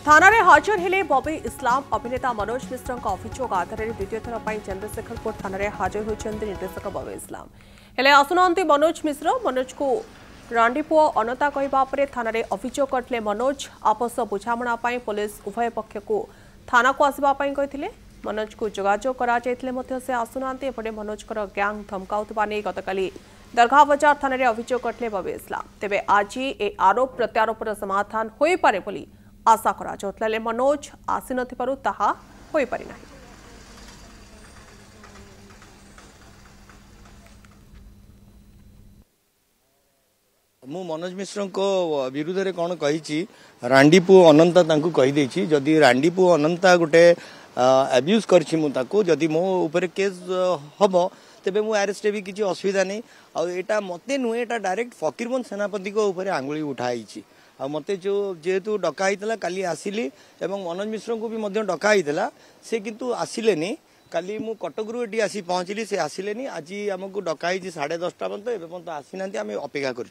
थाना रे हाजर हेले बॉबी इस्लाम अभिनेता मनोज मिश्र अभियोग आधार में द्वितीय थर पर चंद्रशेखरपुर थाना रे हाजर होती निर्देशक बॉबी इस्लाम हेले आसुना मनोज मिश्र मनोज को रांडीपुओ अनता कहवा थाना रे अभियोग करते मनोज आपस बुझामणा पुलिस उभय पक्ष को थाना को आसवाई कहते मनोज को जोगाजोग कर से आसुना एपटे मनोज ग्यांग धमकाउवा नहीं गतकाली दरगाह बजार थाना रे अभियोग करते बॉबी इस्लाम तेबे आज ए आरोप प्रत्यारोपर समाधान हो पारे बोली आशा करा मनोज आसी नथिबारु ताहा होई पारि नाही। मु मनोज मिश्र को विरुद्ध रे कौन कही रांडीपु अनंता तांकु कही देछि जदि रांडीपु अनंता गोटे अब्यूज करछि मु ताको जदि मो ऊपर केस हबो तेबे मु अरेस्ट भी किछि असुविधा नहीं आ एटा मते नुहे एटा डायरेक्ट फकीरमोहन सेनापति को ऊपर आंगुली उठाई आ मते जो जेहेतु डका होता काली आसिली एवं मनोज मिश्र को भी डका होता से किंतु आसिलेनी काली मु कटकरू एटी आसी पहुँचली से आसिलेनी आज आमको डका 10:30 पर्यंत एवं आसी ना आम अपेक्षा कर।